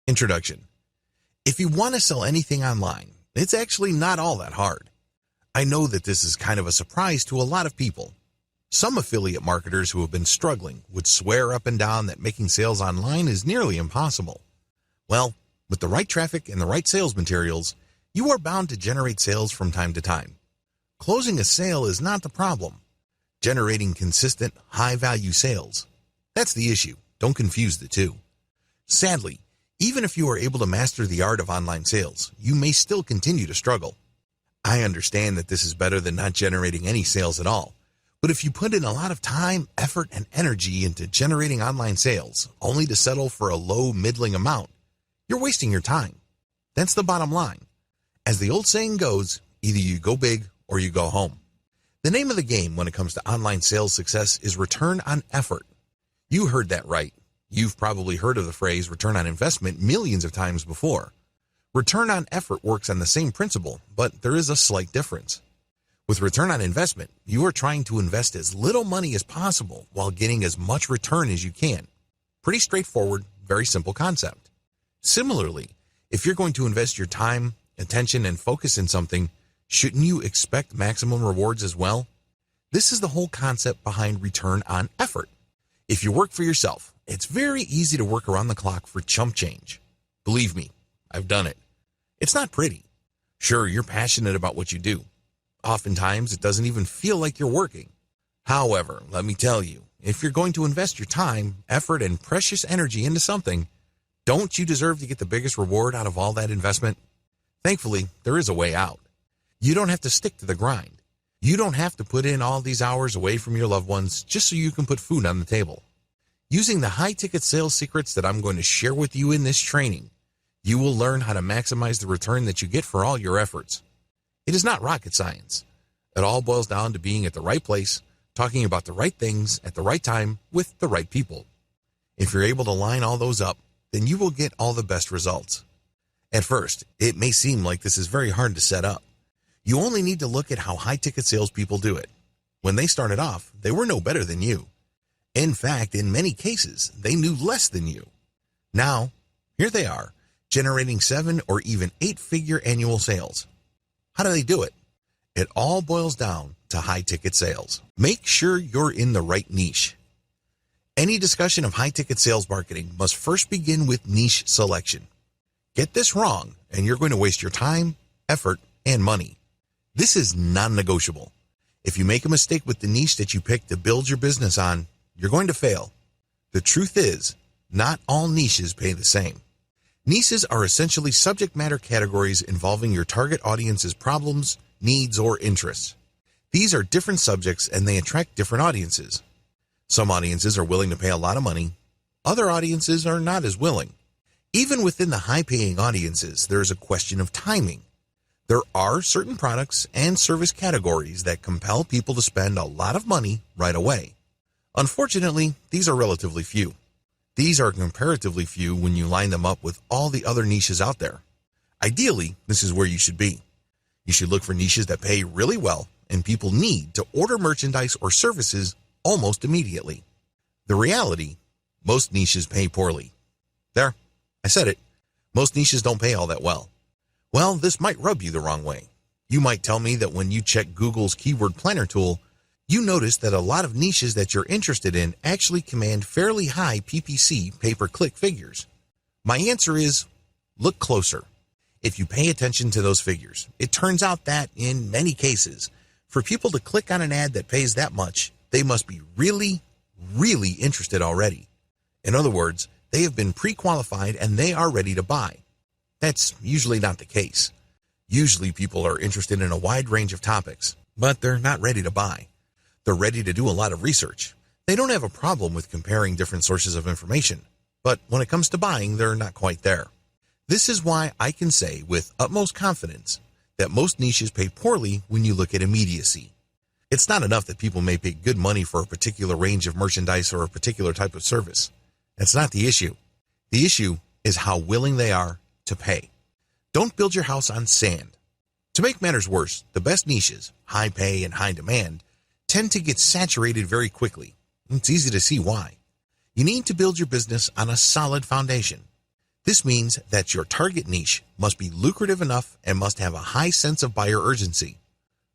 Introduction. If you want to sell anything online, it's actually not all that hard. I know that this is kind of a surprise to a lot of people. Some affiliate marketers who have been struggling would swear up and down that making sales online is nearly impossible. Well, with the right traffic and the right sales materials, you are bound to generate sales from time to time. Closing a sale is not the problem. Generating consistent, high-value sales, that's the issue. Don't confuse the two. Sadly, even if you are able to master the art of online sales, you may still continue to struggle. I understand that this is better than not generating any sales at all, but if you put in a lot of time, effort, and energy into generating online sales, only to settle for a low, middling amount, you're wasting your time. That's the bottom line. As the old saying goes, either you go big or you go home. The name of the game when it comes to online sales success is return on effort. You heard that right. You've probably heard of the phrase return on investment millions of times before. Return on effort works on the same principle, but there is a slight difference. With return on investment, you are trying to invest as little money as possible while getting as much return as you can. Pretty straightforward, very simple concept. Similarly, if you're going to invest your time, attention, and focus in something, shouldn't you expect maximum rewards as well? This is the whole concept behind return on effort. If you work for yourself, it's very easy to work around the clock for chump change. Believe me, I've done it. It's not pretty. Sure, you're passionate about what you do. Oftentimes, it doesn't even feel like you're working. However, let me tell you, if you're going to invest your time, effort, and precious energy into something, don't you deserve to get the biggest reward out of all that investment? Thankfully, there is a way out. You don't have to stick to the grind. You don't have to put in all these hours away from your loved ones just so you can put food on the table. Using the high-ticket sales secrets that I'm going to share with you in this training, you will learn how to maximize the return that you get for all your efforts. It is not rocket science. It all boils down to being at the right place, talking about the right things at the right time with the right people. If you're able to line all those up, then you will get all the best results. At first, it may seem like this is very hard to set up. You only need to look at how high-ticket salespeople do it. When they started off, they were no better than you. In fact, in many cases, they knew less than you. Now, here they are, generating 7 or even 8-figure annual sales. How do they do it? It all boils down to high-ticket sales. Make sure you're in the right niche. Any discussion of high-ticket sales marketing must first begin with niche selection. Get this wrong, and you're going to waste your time, effort, and money. This is non-negotiable. If you make a mistake with the niche that you pick to build your business on, you're going to fail. The truth is, not all niches pay the same. Niches are essentially subject matter categories involving your target audience's problems, needs, or interests. These are different subjects and they attract different audiences. Some audiences are willing to pay a lot of money. Other audiences are not as willing. Even within the high-paying audiences, there is a question of timing. There are certain products and service categories that compel people to spend a lot of money right away. Unfortunately, these are relatively few. These are comparatively few when you line them up with all the other niches out there. Ideally, this is where you should be. You should look for niches that pay really well and people need to order merchandise or services almost immediately. The reality, most niches pay poorly. There, I said it. Most niches don't pay all that well. Well, this might rub you the wrong way. You might tell me that when you check Google's keyword planner tool, you notice that a lot of niches that you're interested in actually command fairly high PPC pay-per-click figures. My answer is, look closer. If you pay attention to those figures, it turns out that, in many cases, for people to click on an ad that pays that much, they must be really, really interested already. In other words, they have been pre-qualified and they are ready to buy. That's usually not the case. Usually people are interested in a wide range of topics, but they're not ready to buy. They're ready to do a lot of research. They don't have a problem with comparing different sources of information, but when it comes to buying, they're not quite there. This is why I can say with utmost confidence that most niches pay poorly when you look at immediacy. It's not enough that people may pay good money for a particular range of merchandise or a particular type of service. That's not the issue. The issue is how willing they are to pay. Don't build your house on sand. To make matters worse, the best niches, high pay and high demand, tend to get saturated very quickly. It's easy to see why. You need to build your business on a solid foundation. This means that your target niche must be lucrative enough and must have a high sense of buyer urgency.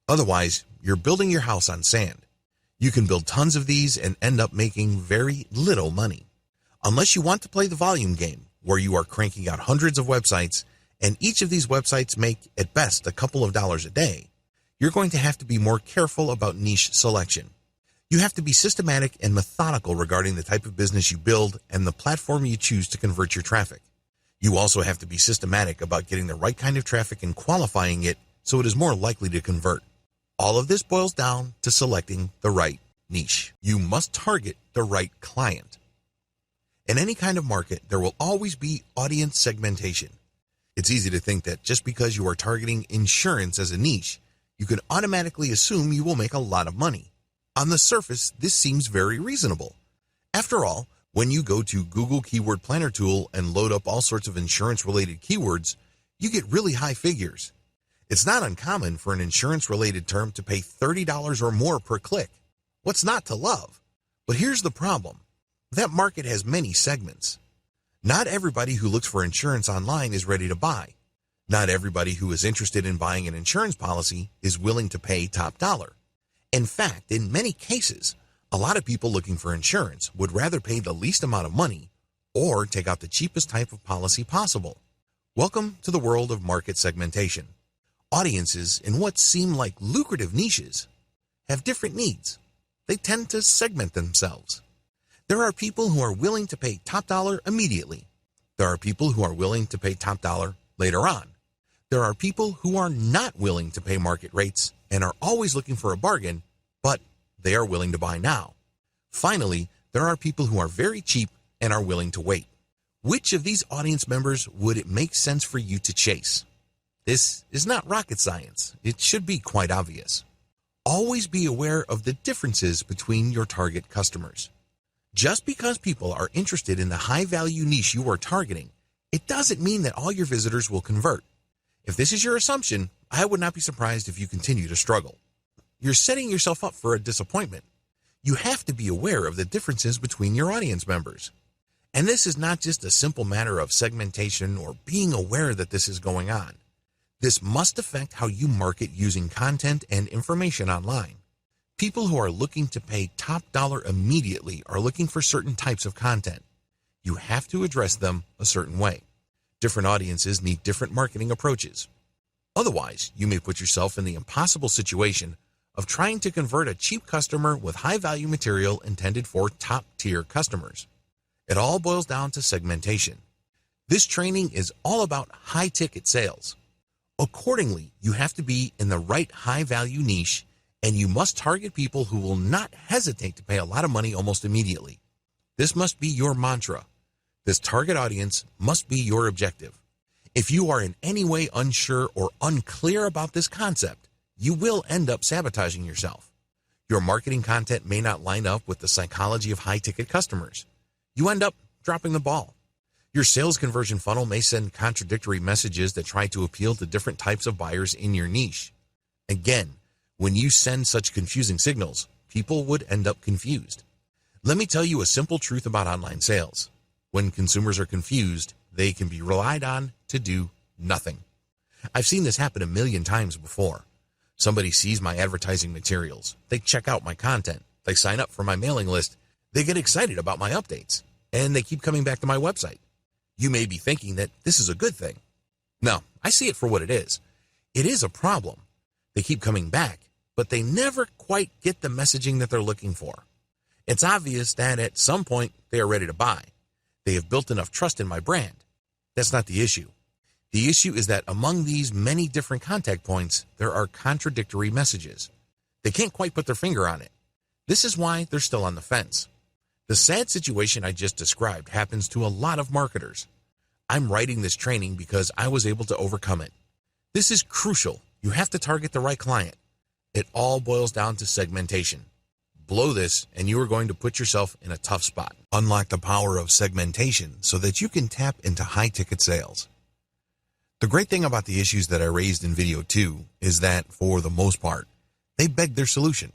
Otherwise, you're building your house on sand. You can build tons of these and end up making very little money. Unless you want to play the volume game, where you are cranking out hundreds of websites, and each of these websites make, at best, a couple of dollars a day, you're going to have to be more careful about niche selection. You have to be systematic and methodical regarding the type of business you build and the platform you choose to convert your traffic. You also have to be systematic about getting the right kind of traffic and qualifying it so it is more likely to convert. All of this boils down to selecting the right niche. You must target the right client. In any kind of market, there will always be audience segmentation. It's easy to think that just because you are targeting insurance as a niche, you can automatically assume you will make a lot of money. On the surface, this seems very reasonable. After all, when you go to Google Keyword Planner tool and load up all sorts of insurance-related keywords, you get really high figures. It's not uncommon for an insurance-related term to pay $30 or more per click. What's not to love? But here's the problem. That market has many segments. Not everybody who looks for insurance online is ready to buy. Not everybody who is interested in buying an insurance policy is willing to pay top dollar. In fact, in many cases, a lot of people looking for insurance would rather pay the least amount of money or take out the cheapest type of policy possible. Welcome to the world of market segmentation. Audiences in what seem like lucrative niches have different needs. They tend to segment themselves. There are people who are willing to pay top dollar immediately. There are people who are willing to pay top dollar later on. There are people who are not willing to pay market rates and are always looking for a bargain, but they are willing to buy now. Finally, there are people who are very cheap and are willing to wait. Which of these audience members would it make sense for you to chase? This is not rocket science. It should be quite obvious. Always be aware of the differences between your target customers. Just because people are interested in the high-value niche you are targeting, it doesn't mean that all your visitors will convert. If this is your assumption, I would not be surprised if you continue to struggle. You're setting yourself up for a disappointment. You have to be aware of the differences between your audience members. And this is not just a simple matter of segmentation or being aware that this is going on. This must affect how you market using content and information online. People who are looking to pay top dollar immediately are looking for certain types of content. You have to address them a certain way. Different audiences need different marketing approaches. Otherwise, you may put yourself in the impossible situation of trying to convert a cheap customer with high-value material intended for top-tier customers. It all boils down to segmentation. This training is all about high-ticket sales. Accordingly, you have to be in the right high-value niche, and you must target people who will not hesitate to pay a lot of money almost immediately. This must be your mantra. This target audience must be your objective. If you are in any way unsure or unclear about this concept, you will end up sabotaging yourself. Your marketing content may not line up with the psychology of high-ticket customers. You end up dropping the ball. Your sales conversion funnel may send contradictory messages that try to appeal to different types of buyers in your niche. Again, when you send such confusing signals, people would end up confused. Let me tell you a simple truth about online sales. When consumers are confused, they can be relied on to do nothing. I've seen this happen a million times before. Somebody sees my advertising materials, they check out my content, they sign up for my mailing list, they get excited about my updates, and they keep coming back to my website. You may be thinking that this is a good thing. No, I see it for what it is. It is a problem. They keep coming back, but they never quite get the messaging that they're looking for. It's obvious that at some point they are ready to buy. They have built enough trust in my brand. That's not the issue. The issue is that among these many different contact points, there are contradictory messages. They can't quite put their finger on it. This is why they're still on the fence. The sad situation I just described happens to a lot of marketers. I'm writing this training because I was able to overcome it. This is crucial. You have to target the right client. It all boils down to segmentation. Blow this and you are going to put yourself in a tough spot. Unlock the power of segmentation so that you can tap into high-ticket sales. The great thing about the issues that I raised in video 2 is that, for the most part, they beg their solution.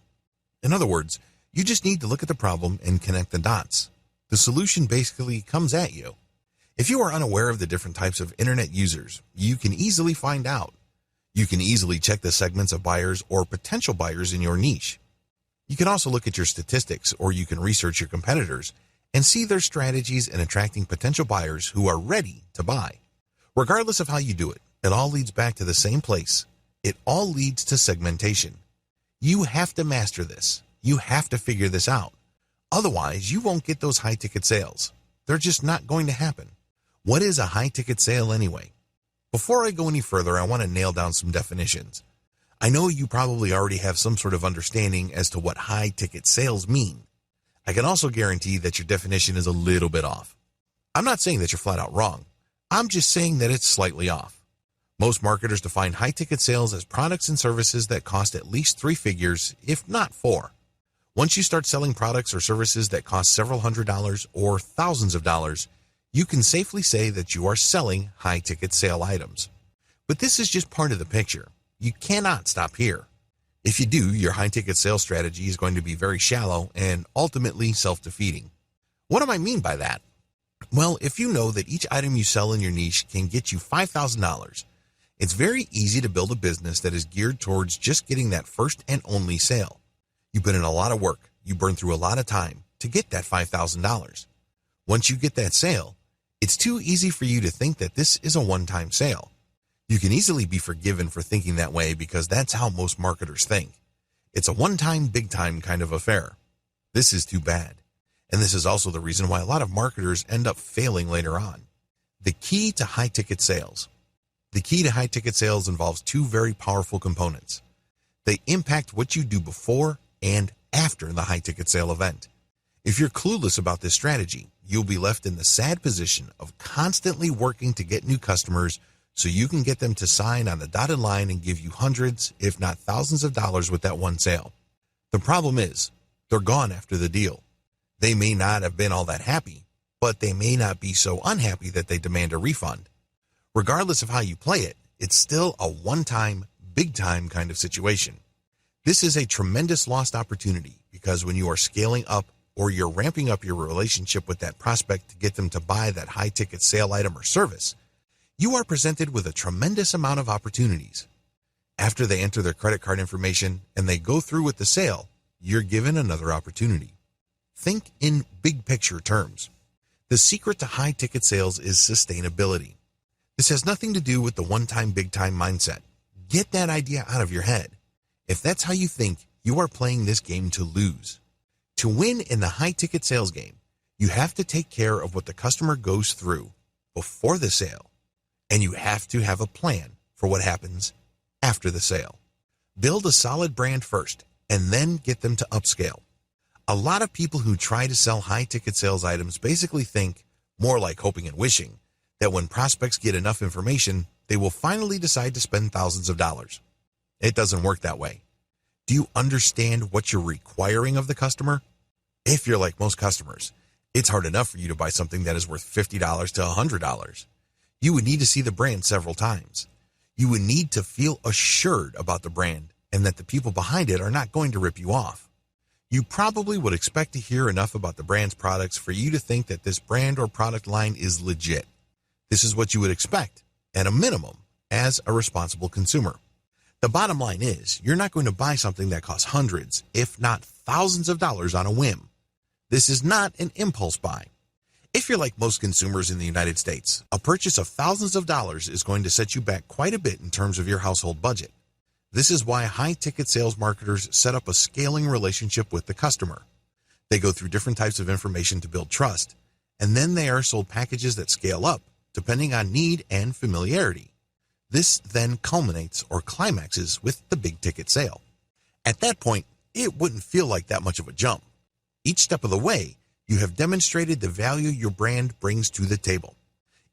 In other words, you just need to look at the problem and connect the dots. The solution basically comes at you. If you are unaware of the different types of internet users, you can easily find out. You can easily check the segments of buyers or potential buyers in your niche. You can also look at your statistics, or you can research your competitors and see their strategies in attracting potential buyers who are ready to buy. Regardless of how you do it, it all leads back to the same place. It all leads to segmentation. You have to master this. You have to figure this out. Otherwise, you won't get those high-ticket sales. They're just not going to happen. What is a high-ticket sale anyway? Before I go any further, I want to nail down some definitions. I know you probably already have some sort of understanding as to what high-ticket sales mean. I can also guarantee that your definition is a little bit off. I'm not saying that you're flat out wrong. I'm just saying that it's slightly off. Most marketers define high-ticket sales as products and services that cost at least 3 figures, if not 4. Once you start selling products or services that cost several $100s or thousands of dollars, you can safely say that you are selling high-ticket sale items. But this is just part of the picture. You cannot stop here. If you do, your high-ticket sales strategy is going to be very shallow and ultimately self-defeating. What do I mean by that? Well, if you know that each item you sell in your niche can get you $5,000, it's very easy to build a business that is geared towards just getting that first and only sale. You put in a lot of work, you burn through a lot of time to get that $5,000. Once you get that sale, it's too easy for you to think that this is a one-time sale. You can easily be forgiven for thinking that way because that's how most marketers think. It's a one-time, big-time kind of affair. This is too bad. And this is also the reason why a lot of marketers end up failing later on. The key to high-ticket sales. The key to high-ticket sales involves 2 very powerful components. They impact what you do before and after the high-ticket sale event. If you're clueless about this strategy, you'll be left in the sad position of constantly working to get new customers so you can get them to sign on the dotted line and give you hundreds, if not thousands of dollars with that one sale. The problem is, they're gone after the deal. They may not have been all that happy, but they may not be so unhappy that they demand a refund. Regardless of how you play it, it's still a one-time, big-time kind of situation. This is a tremendous lost opportunity because when you are scaling up or you're ramping up your relationship with that prospect to get them to buy that high-ticket sale item or service, you are presented with a tremendous amount of opportunities. After they enter their credit card information and they go through with the sale, you're given another opportunity. Think in big-picture terms. The secret to high-ticket sales is sustainability. This has nothing to do with the one-time, big-time mindset. Get that idea out of your head. If that's how you think, you are playing this game to lose. To win in the high-ticket sales game, you have to take care of what the customer goes through before the sale, and you have to have a plan for what happens after the sale. Build a solid brand first, and then get them to upscale. A lot of people who try to sell high-ticket sales items basically think, more like hoping and wishing, that when prospects get enough information, they will finally decide to spend thousands of dollars. It doesn't work that way. Do you understand what you're requiring of the customer? If you're like most customers, it's hard enough for you to buy something that is worth $50 to $100. You would need to see the brand several times. You would need to feel assured about the brand and that the people behind it are not going to rip you off. You probably would expect to hear enough about the brand's products for you to think that this brand or product line is legit. This is what you would expect, at a minimum, as a responsible consumer. The bottom line is, you're not going to buy something that costs hundreds, if not thousands of dollars on a whim. This is not an impulse buy. If you're like most consumers in the United States, a purchase of thousands of dollars is going to set you back quite a bit in terms of your household budget. This is why high-ticket sales marketers set up a scaling relationship with the customer. They go through different types of information to build trust, and then they are sold packages that scale up, depending on need and familiarity. This then culminates or climaxes with the big ticket sale. At that point, it wouldn't feel like that much of a jump. Each step of the way, you have demonstrated the value your brand brings to the table.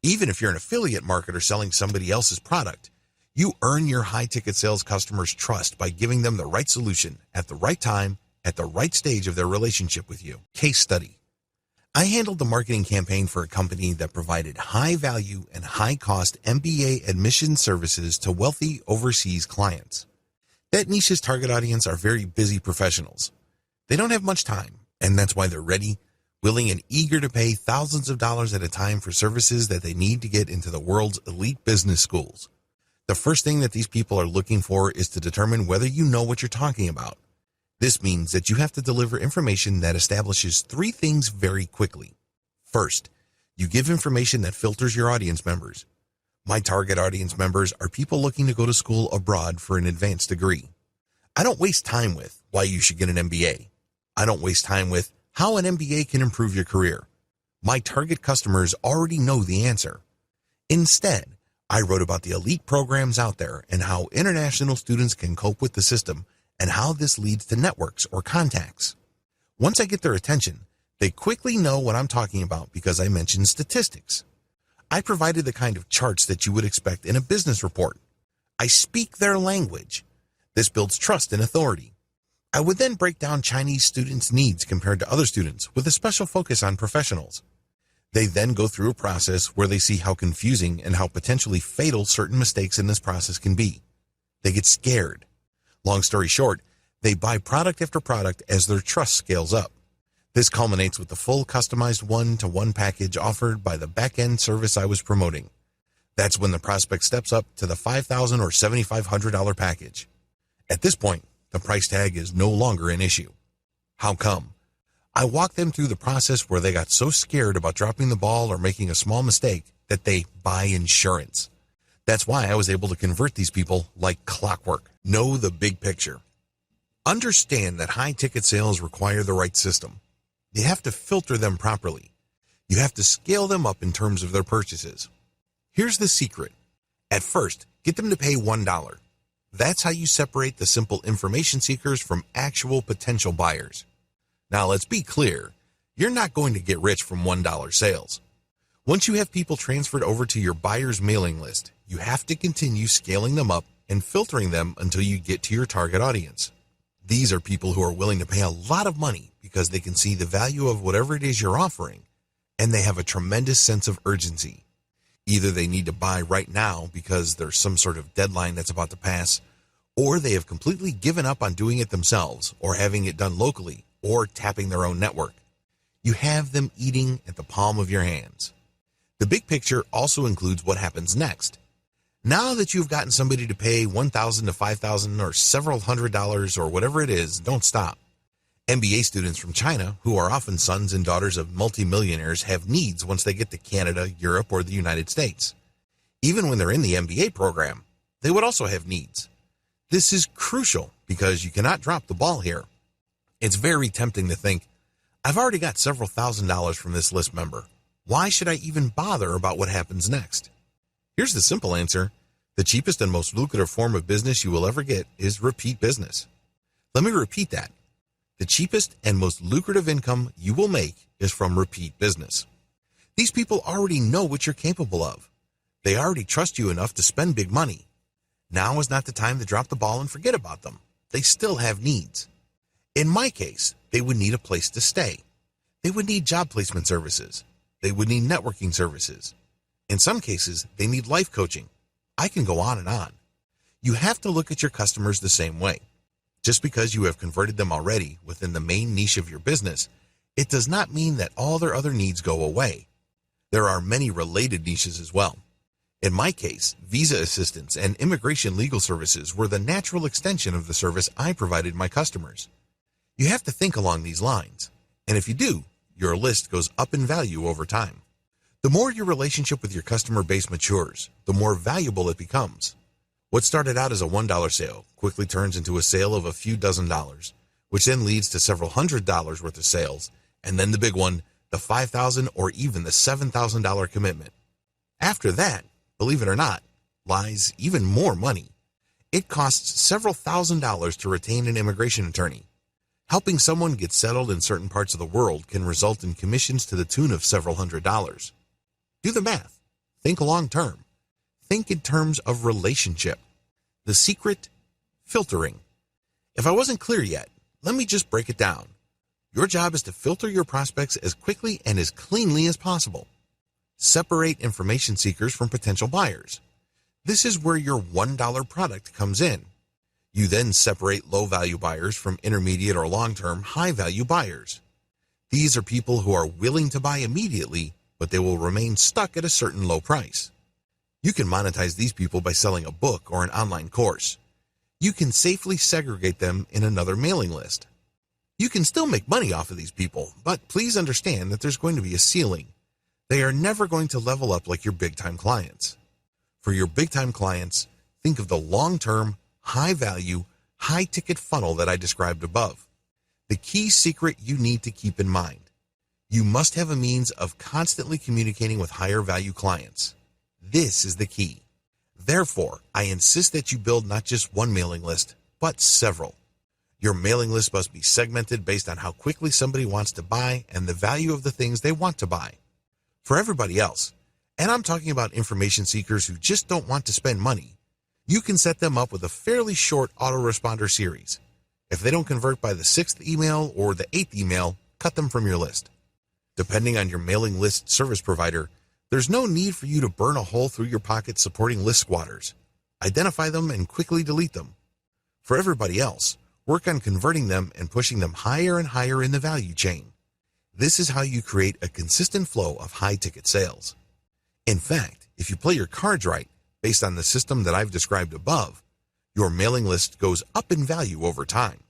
Even if you're an affiliate marketer selling somebody else's product, you earn your high-ticket sales customers' trust by giving them the right solution at the right time, at the right stage of their relationship with you. Case study. I handled the marketing campaign for a company that provided high-value and high-cost MBA admission services to wealthy overseas clients. That niche's target audience are very busy professionals. They don't have much time, and that's why they're ready, willing and eager to pay thousands of dollars at a time for services that they need to get into the world's elite business schools. The first thing that these people are looking for is to determine whether you know what you're talking about. This means that you have to deliver information that establishes three things very quickly. First, you give information that filters your audience members. My target audience members are people looking to go to school abroad for an advanced degree. I don't waste time with why you should get an MBA. I don't waste time with how an MBA can improve your career. My target customers already know the answer. Instead, I wrote about the elite programs out there and how international students can cope with the system and how this leads to networks or contacts. Once I get their attention, they quickly know what I'm talking about because I mentioned statistics. I provided the kind of charts that you would expect in a business report. I speak their language. This builds trust and authority. I would then break down Chinese students' needs compared to other students with a special focus on professionals. They then go through a process where they see how confusing and how potentially fatal certain mistakes in this process can be. They get scared. Long story short, they buy product after product as their trust scales up. This culminates with the full customized one-to-one package offered by the back-end service I was promoting. That's when the prospect steps up to the $5,000 or $7,500 package. At this point, the price tag is no longer an issue. How come? I walked them through the process where they got so scared about dropping the ball or making a small mistake that they buy insurance. That's why I was able to convert these people like clockwork. Know the big picture. Understand that high-ticket sales require the right system. You have to filter them properly. You have to scale them up in terms of their purchases. Here's the secret. At first, get them to pay $1. That's how you separate the simple information seekers from actual potential buyers. Now let's be clear, you're not going to get rich from $1 sales. Once you have people transferred over to your buyer's mailing list, you have to continue scaling them up and filtering them until you get to your target audience. These are people who are willing to pay a lot of money because they can see the value of whatever it is you're offering, and they have a tremendous sense of urgency. Either they need to buy right now because there's some sort of deadline that's about to pass, or they have completely given up on doing it themselves or having it done locally or tapping their own network. You have them eating at the palm of your hands. The big picture also includes what happens next. Now that you've gotten somebody to pay $1,000 to $5,000 or several $100s or whatever it is, don't stop. MBA students from China, who are often sons and daughters of multimillionaires, have needs once they get to Canada, Europe, or the United States. Even when they're in the MBA program, they would also have needs. This is crucial because you cannot drop the ball here. It's very tempting to think, I've already got several $1,000s from this list member. Why should I even bother about what happens next? Here's the simple answer. The cheapest and most lucrative form of business you will ever get is repeat business. Let me repeat that. The cheapest and most lucrative income you will make is from repeat business. These people already know what you're capable of. They already trust you enough to spend big money. Now is not the time to drop the ball and forget about them. They still have needs. In my case, they would need a place to stay. They would need job placement services. They would need networking services. In some cases, they need life coaching. I can go on and on. You have to look at your customers the same way. Just because you have converted them already within the main niche of your business, it does not mean that all their other needs go away. There are many related niches as well. In my case, visa assistance and immigration legal services were the natural extension of the service I provided my customers. You have to think along these lines, and if you do, your list goes up in value over time. The more your relationship with your customer base matures, the more valuable it becomes. What started out as a $1 sale quickly turns into a sale of a few dozen dollars, which then leads to several $100s worth of sales, and then the big one, the $5,000 or even the $7,000 commitment. After that, believe it or not, lies even more money. It costs several $1,000s to retain an immigration attorney. Helping someone get settled in certain parts of the world can result in commissions to the tune of several $100s. Do the math. Think long term. Think in terms of relationship. The secret, filtering. If I wasn't clear yet, let me just break it down. Your job is to filter your prospects as quickly and as cleanly as possible. Separate information seekers from potential buyers. This is where your $1 product comes in. You then separate low-value buyers from intermediate or long-term high-value buyers. These are people who are willing to buy immediately, but they will remain stuck at a certain low price. You can monetize these people by selling a book or an online course. You can safely segregate them in another mailing list. You can still make money off of these people, but please understand that there's going to be a ceiling. They are never going to level up like your big-time clients. For your big-time clients, think of the long-term, high-value, high-ticket funnel that I described above. The key secret you need to keep in mind: you must have a means of constantly communicating with higher-value clients. This is the key. Therefore, I insist that you build not just one mailing list, but several. Your mailing list must be segmented based on how quickly somebody wants to buy and the value of the things they want to buy. For everybody else, and I'm talking about information seekers who just don't want to spend money, you can set them up with a fairly short autoresponder series. If they don't convert by the 6th email or the 8th email, cut them from your list. Depending on your mailing list service provider, there's no need for you to burn a hole through your pocket supporting list squatters. Identify them and quickly delete them. For everybody else, work on converting them and pushing them higher and higher in the value chain. This is how you create a consistent flow of high-ticket sales. In fact, if you play your cards right, based on the system that I've described above, your mailing list goes up in value over time.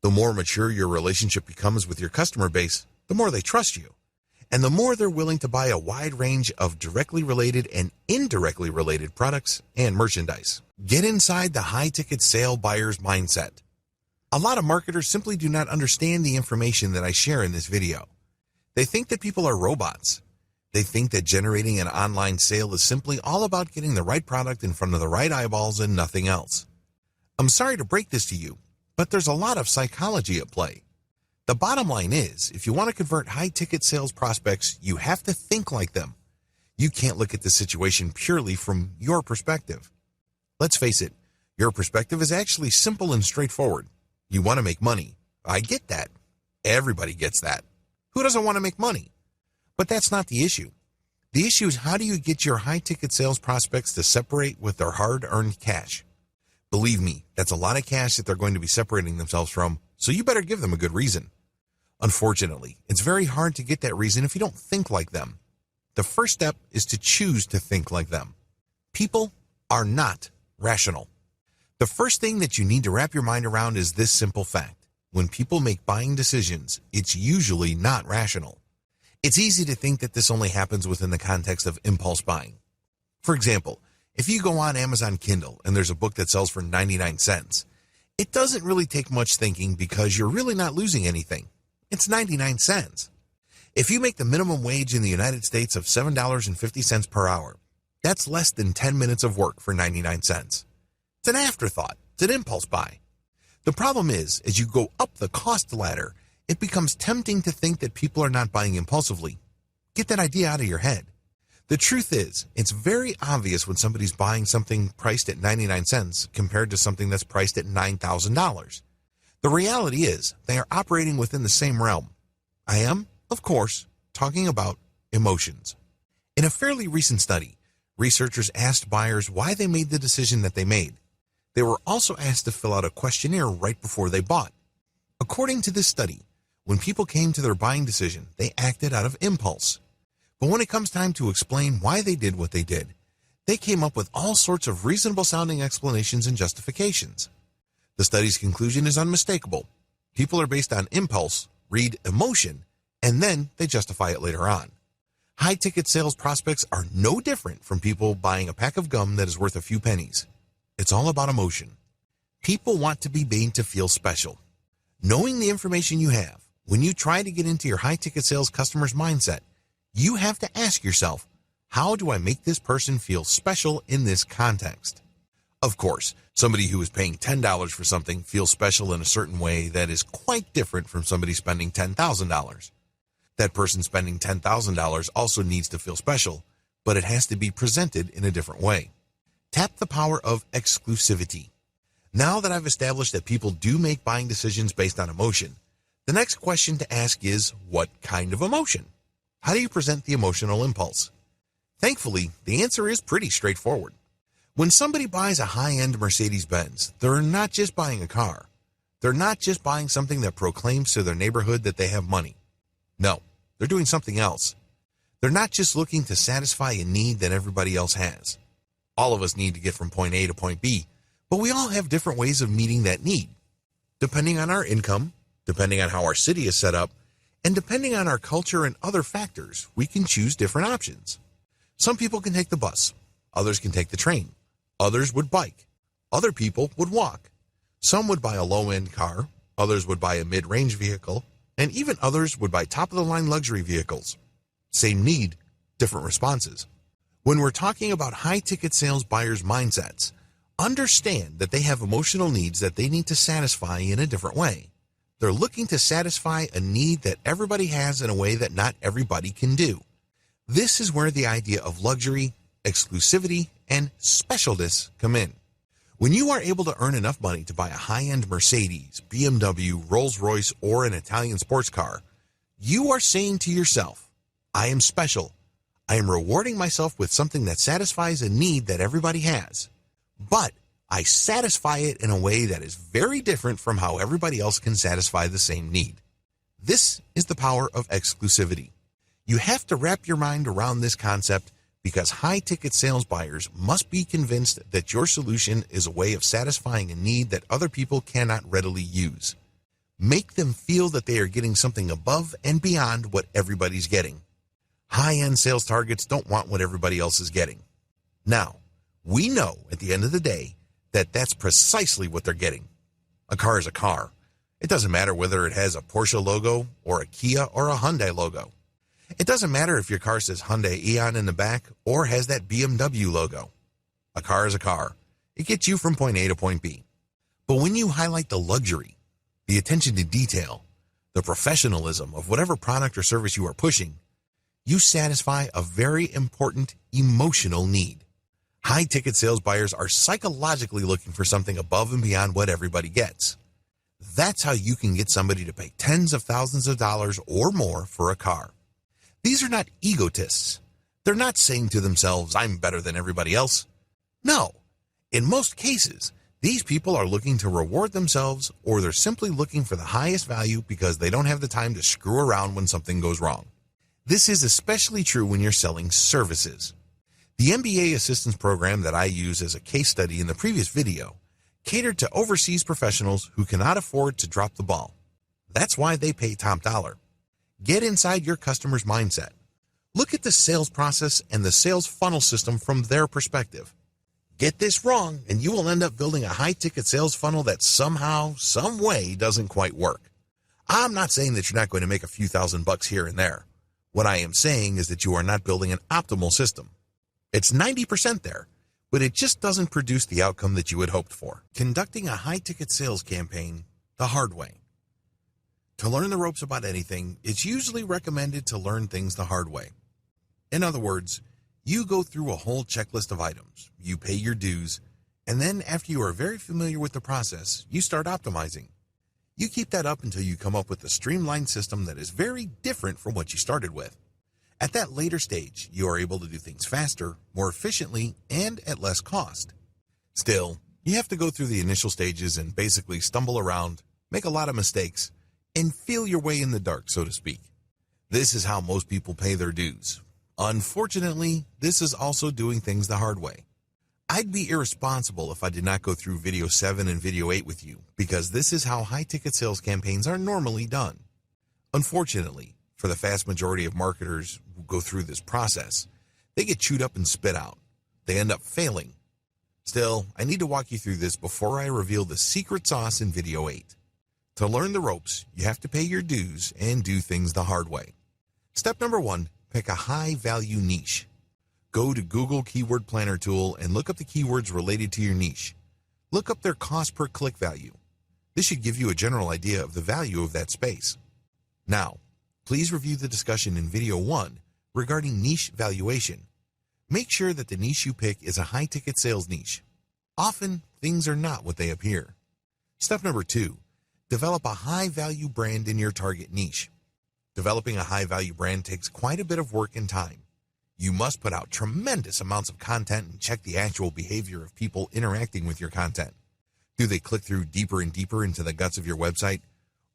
The more mature your relationship becomes with your customer base, the more they trust you, and the more they're willing to buy a wide range of directly related and indirectly related products and merchandise. Get inside the high-ticket sale buyer's mindset. A lot of marketers simply do not understand the information that I share in this video. They think that people are robots. They think that generating an online sale is simply all about getting the right product in front of the right eyeballs and nothing else. I'm sorry to break this to you, but there's a lot of psychology at play. The bottom line is, if you want to convert high-ticket sales prospects, you have to think like them. You can't look at the situation purely from your perspective. Let's face it, your perspective is actually simple and straightforward. You want to make money. I get that. Everybody gets that. Who doesn't want to make money? But that's not the issue. The issue is, how do you get your high-ticket sales prospects to separate with their hard-earned cash? Believe me, that's a lot of cash that they're going to be separating themselves from, so you better give them a good reason. Unfortunately, it's very hard to get that reason if you don't think like them. The first step is to choose to think like them. People are not rational. The first thing that you need to wrap your mind around is this simple fact: when people make buying decisions, it's usually not rational. It's easy to think that this only happens within the context of impulse buying. For example, if you go on Amazon Kindle and there's a book that sells for 99 cents, it doesn't really take much thinking because you're really not losing anything. It's 99 cents. If you make the minimum wage in the United States of $7.50 per hour, that's less than 10 minutes of work for 99 cents. It's an afterthought. It's an impulse buy. The problem is, as you go up the cost ladder, it becomes tempting to think that people are not buying impulsively. Get that idea out of your head. The truth is, it's very obvious when somebody's buying something priced at 99 cents compared to something that's priced at $9,000. The reality is, they are operating within the same realm. I am, of course, talking about emotions. In a fairly recent study, researchers asked buyers why they made the decision that they made. They were also asked to fill out a questionnaire right before they bought. According to this study, when people came to their buying decision, they acted out of impulse. But when it comes time to explain why they did what they did, they came up with all sorts of reasonable-sounding explanations and justifications. The study's conclusion is unmistakable. People are based on impulse, read emotion, and then they justify it later on. High-ticket sales prospects are no different from people buying a pack of gum that is worth a few pennies. It's all about emotion. People want to be made to feel special. Knowing the information you have, when you try to get into your high-ticket sales customer's mindset, you have to ask yourself, how do I make this person feel special in this context? Of course, somebody who is paying $10 for something feels special in a certain way that is quite different from somebody spending $10,000. That person spending $10,000 also needs to feel special, but it has to be presented in a different way. Tap the power of exclusivity. Now that I've established that people do make buying decisions based on emotion, the next question to ask is, what kind of emotion? How do you present the emotional impulse? Thankfully, the answer is pretty straightforward. When somebody buys a high-end Mercedes-Benz, they're not just buying a car. They're not just buying something that proclaims to their neighborhood that they have money. No, they're doing something else. They're not just looking to satisfy a need that everybody else has. All of us need to get from point A to point B, but we all have different ways of meeting that need. Depending on our income, depending on how our city is set up, and depending on our culture and other factors, we can choose different options. Some people can take the bus, others can take the train, others would bike, other people would walk. Some would buy a low-end car, others would buy a mid-range vehicle, and even others would buy top-of-the-line luxury vehicles. Same need, different responses. When we're talking about high-ticket sales buyers' mindsets, understand that they have emotional needs that they need to satisfy in a different way. They're looking to satisfy a need that everybody has in a way that not everybody can do. This is where the idea of luxury, exclusivity, and specialness come in. When you are able to earn enough money to buy a high-end Mercedes, BMW, Rolls-Royce, or an Italian sports car, you are saying to yourself, I am special. I am rewarding myself with something that satisfies a need that everybody has. But I satisfy it in a way that is very different from how everybody else can satisfy the same need. This is the power of exclusivity. You have to wrap your mind around this concept because high-ticket sales buyers must be convinced that your solution is a way of satisfying a need that other people cannot readily use. Make them feel that they are getting something above and beyond what everybody's getting. High-end sales targets don't want what everybody else is getting. Now, we know at the end of the day that that's precisely what they're getting. A car is a car. It doesn't matter whether it has a Porsche logo or a Kia or a Hyundai logo. It doesn't matter if your car says Hyundai Eon in the back or has that BMW logo. A car is a car. It gets you from point A to point B. But when you highlight the luxury, the attention to detail, the professionalism of whatever product or service you are pushing, you satisfy a very important emotional need. High-ticket sales buyers are psychologically looking for something above and beyond what everybody gets. That's how you can get somebody to pay tens of thousands of dollars or more for a car. These are not egotists. They're not saying to themselves, I'm better than everybody else. No. In most cases, these people are looking to reward themselves, or they're simply looking for the highest value because they don't have the time to screw around when something goes wrong. This is especially true when you're selling services. The MBA assistance program that I use as a case study in the previous video catered to overseas professionals who cannot afford to drop the ball. That's why they pay top dollar. Get inside your customer's mindset. Look at the sales process and the sales funnel system from their perspective. Get this wrong, and you will end up building a high-ticket sales funnel that somehow, some way doesn't quite work. I'm not saying that you're not going to make a few $1,000s here and there. What I am saying is that you are not building an optimal system. It's 90% there, but it just doesn't produce the outcome that you had hoped for. Conducting a high-ticket sales campaign the hard way. To learn the ropes about anything, it's usually recommended to learn things the hard way. In other words, you go through a whole checklist of items, you pay your dues, and then after you are very familiar with the process, you start optimizing. You keep that up until you come up with a streamlined system that is very different from what you started with. At that later stage, you are able to do things faster, more efficiently, and at less cost. Still, you have to go through the initial stages and basically stumble around, make a lot of mistakes, and feel your way in the dark, so to speak. This is how most people pay their dues. Unfortunately, this is also doing things the hard way. I'd be irresponsible if I did not go through video 7 and video 8 with you, because this is how high-ticket sales campaigns are normally done. Unfortunately, for the vast majority of marketers who go through this process, they get chewed up and spit out. They end up failing. Still, I need to walk you through this before I reveal the secret sauce in video 8. To learn the ropes, you have to pay your dues and do things the hard way. Step number 1, pick a high-value niche. Go to Google Keyword Planner tool and look up the keywords related to your niche. Look up their cost per click value. This should give you a general idea of the value of that space. Now, please review the discussion in video 1 regarding niche valuation. Make sure that the niche you pick is a high-ticket sales niche. Often, things are not what they appear. Step number 2, develop a high-value brand in your target niche. Developing a high-value brand takes quite a bit of work and time. You must put out tremendous amounts of content and check the actual behavior of people interacting with your content. Do they click through deeper and deeper into the guts of your website?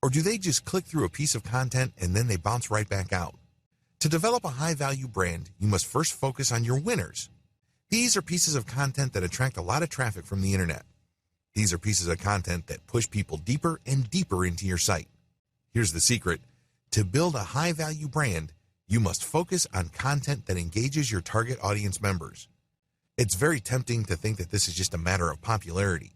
Or do they just click through a piece of content and then they bounce right back out? To develop a high-value brand, you must first focus on your winners. These are pieces of content that attract a lot of traffic from the internet. These are pieces of content that push people deeper and deeper into your site. Here's the secret. To build a high-value brand, you must focus on content that engages your target audience members. It's very tempting to think that this is just a matter of popularity.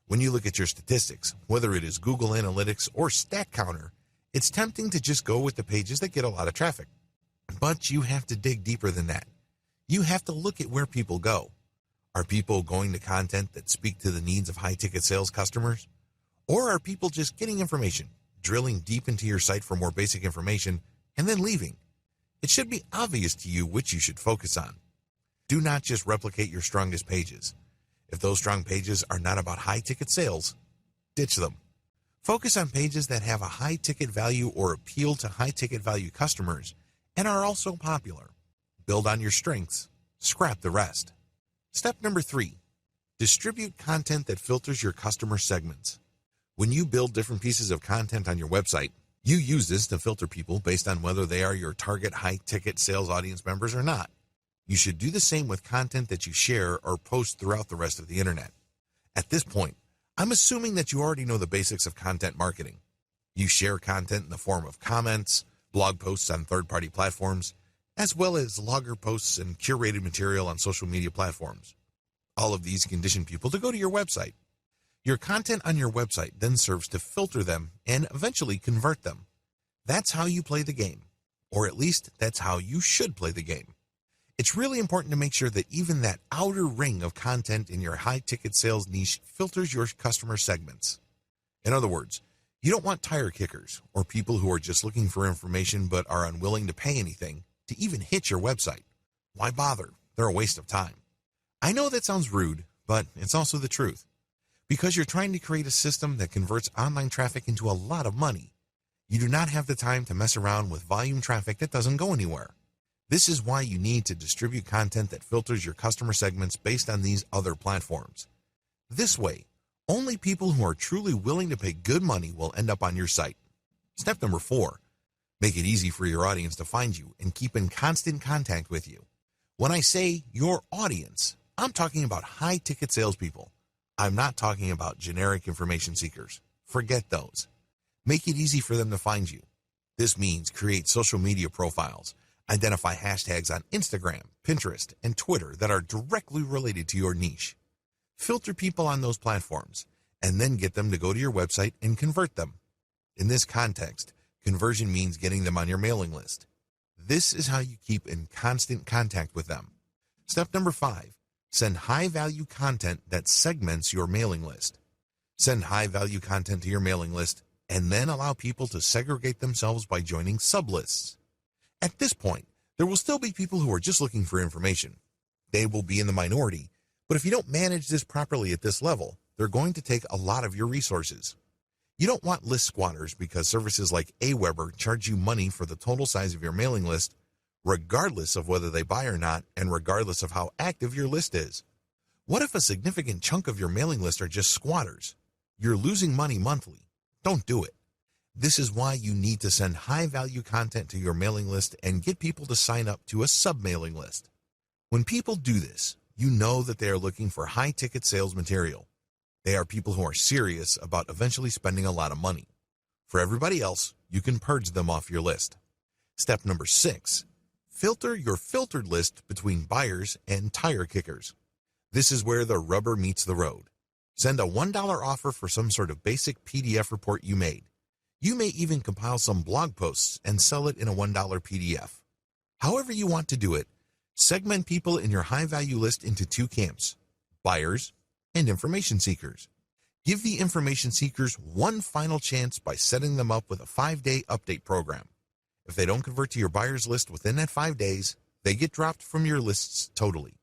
When you look at your statistics, whether it is Google Analytics or StatCounter, it's tempting to just go with the pages that get a lot of traffic. But you have to dig deeper than that. You have to look at where people go. Are people going to content that speak to the needs of high-ticket sales customers? Or are people just getting information, drilling deep into your site for more basic information, and then leaving? It should be obvious to you which you should focus on. Do not just replicate your strongest pages. If those strong pages are not about high-ticket sales, ditch them. Focus on pages that have a high-ticket value or appeal to high-ticket value customers and are also popular. Build on your strengths, scrap the rest. Step number 3, distribute content that filters your customer segments. When you build different pieces of content on your website, you use this to filter people based on whether they are your target high-ticket sales audience members or not. You should do the same with content that you share or post throughout the rest of the internet. At this point, I'm assuming that you already know the basics of content marketing. You share content in the form of comments, blog posts on third-party platforms, as well as logger posts and curated material on social media platforms. All of these condition people to go to your website. Your content on your website then serves to filter them and eventually convert them. That's how you play the game, or at least that's how you should play the game. It's really important to make sure that even that outer ring of content in your high-ticket sales niche filters your customer segments. In other words, you don't want tire kickers or people who are just looking for information but are unwilling to pay anything to even hit your website. Why bother? They're a waste of time. I know that sounds rude, but it's also the truth. Because you're trying to create a system that converts online traffic into a lot of money, you do not have the time to mess around with volume traffic that doesn't go anywhere. This is why you need to distribute content that filters your customer segments based on these other platforms. This way, only people who are truly willing to pay good money will end up on your site. Step number 4, make it easy for your audience to find you and keep in constant contact with you. When I say your audience, I'm talking about high-ticket salespeople. I'm not talking about generic information seekers. Forget those. Make it easy for them to find you. This means create social media profiles. Identify hashtags on Instagram, Pinterest, and Twitter that are directly related to your niche. Filter people on those platforms, and then get them to go to your website and convert them. In this context, conversion means getting them on your mailing list. This is how you keep in constant contact with them. Step number 5, send high-value content that segments your mailing list. Send high-value content to your mailing list, and then allow people to segregate themselves by joining sublists. At this point, there will still be people who are just looking for information. They will be in the minority, but if you don't manage this properly at this level, they're going to take a lot of your resources. You don't want list squatters because services like Aweber charge you money for the total size of your mailing list, regardless of whether they buy or not and regardless of how active your list is. What if a significant chunk of your mailing list are just squatters? You're losing money monthly. Don't do it. This is why you need to send high-value content to your mailing list and get people to sign up to a sub-mailing list. When people do this, you know that they are looking for high-ticket sales material. They are people who are serious about eventually spending a lot of money. For everybody else, you can purge them off your list. Step number 6, filter your filtered list between buyers and tire kickers. This is where the rubber meets the road. Send a $1 offer for some sort of basic PDF report you made. You may even compile some blog posts and sell it in a $1 PDF. However you want to do it, segment people in your high-value list into 2 camps, buyers and information seekers. Give the information seekers one final chance by setting them up with a 5-day update program. If they don't convert to your buyers list within that 5 days, they get dropped from your lists totally.